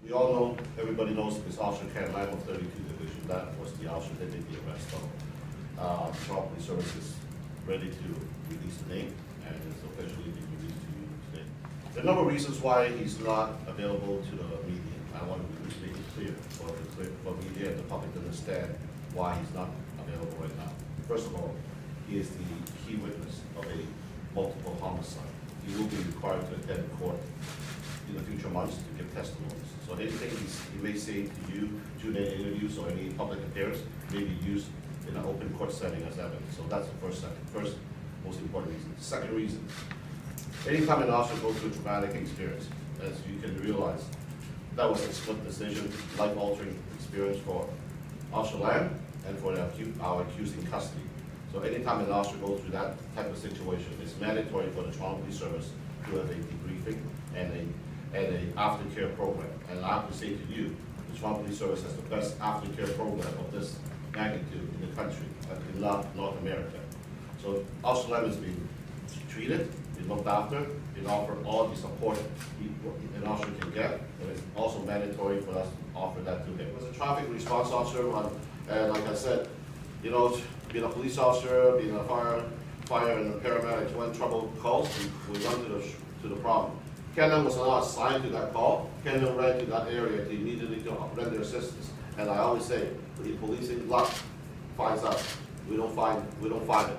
We all know, everybody knows this Officer Ken Lam of 32 Division. That was the officer that did the arrest. So, Toronto Police Service is ready to release the name, and it's officially being released to you today. There are a number of reasons why he's not available to the media. I want to make it clear for media and the public to understand why he's not available right now. First of all, he is the key witness of a multiple homicide. He will be required to attend court in the future months to give testimonies. So anything he may say to you during any interviews or any public appearance may be used in an open court setting as evidence. So that's the first most important reason. Second reason, anytime an officer goes through a traumatic experience, as you can realize, that was a split decision, life-altering experience for Officer Lam and for our accused in custody. So anytime an officer goes through that type of situation, it's mandatory for the Toronto Police Service to have a debriefing and a aftercare program. And I have to say to you, the Toronto Police Service has the best aftercare program of this magnitude in the country, in North America. So Officer Lam is being treated, being looked after, being offered all the support an officer can get, and it's also mandatory for us to offer that to him. As a traffic response officer, and like I said, you know, being a police officer, being a fire and a paramedic, when trouble calls, we run to the problem. Ken was not assigned to that call. Ken ran to that area to immediately to render assistance. And I always say, the policing luck finds us. We don't find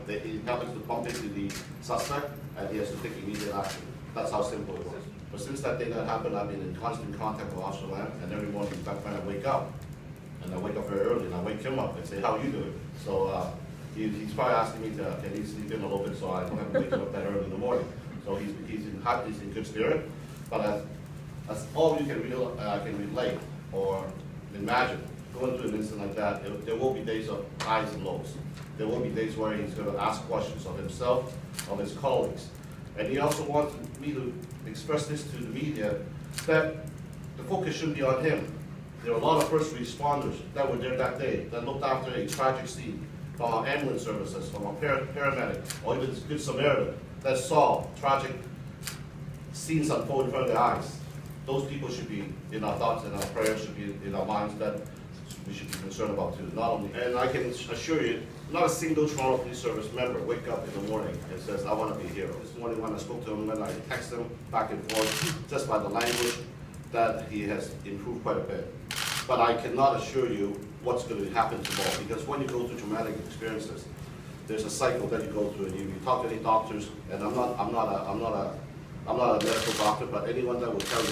it. He happens to bump into the suspect, and he has to take immediate action. That's how simple it was. But since that thing that happened, I've been in constant contact with Officer Lam, and every morning when I wake up, and I wake up very early, and I wake him up and say, "How are you doing?" So he's probably asking me to, can he sleep in a little bit so I don't have to wake him up that early in the morning. So he's in good spirit. But as all you can relate or imagine, going through an incident like that, there will be days of highs and lows. There will be days where he's going to ask questions of himself, of his colleagues. And he also wants me to express this to the media, that the focus should be on him. There are a lot of first responders that were there that day, that looked after a tragic scene, from our ambulance services, from our paramedic, or even Good Samaritan, that saw tragic scenes unfold in front of their eyes. Those people should be in our thoughts and our prayers, should be in our minds, that we should be concerned about too. Not only, and I can assure you, not a single Toronto Police Service member wake up in the morning and says, "I want to be a hero." This morning when I spoke to him, when I text him back and forth, just by the language, that he has improved quite a bit. But I cannot assure you what's going to happen tomorrow, because when you go through traumatic experiences, there's a cycle that you go through, and you talk to any doctors, and I'm not a medical doctor, but anyone that will tell you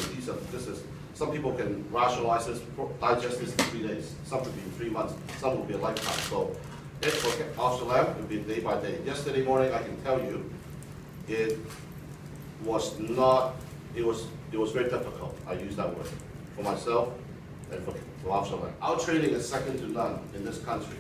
some people can rationalize this, digest this in 3 days, some could be in 3 months, some will be a lifetime. So for Officer Lam, it will be day by day. Yesterday morning, I can tell you, it was very difficult. I use that word for myself and for Officer Lam. Our training is second to none in this country.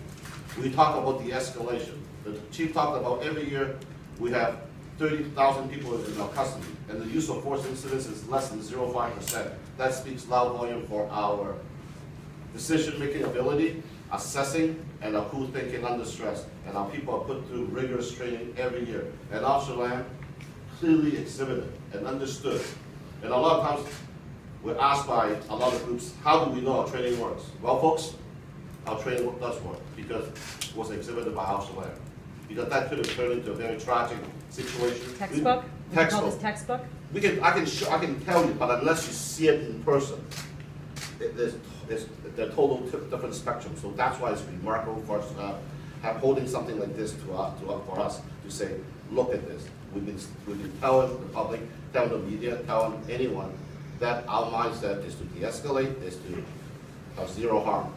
We talk about the escalation. The chief talked about every year we have 30,000 people in our custody, and the use of force incidents is less than 0.5%. That speaks loud volume for our decision-making ability, assessing, and our cool thinking under stress. And our people are put through rigorous training every year. And Officer Lam clearly exhibited and understood. And a lot of times, we're asked by a lot of groups, how do we know our training works? Well, folks, our training does work because it was exhibited by Officer Lam. Because that could have turned into a very tragic situation. Textbook? Would you call this textbook? I can tell you, but unless you see it in person, they're total different spectrum. So that's why it's remarkable for us to holding something like this for us to say, look at this. We've been telling the public, telling the media, telling anyone that our mindset is to de-escalate, is to have zero harm.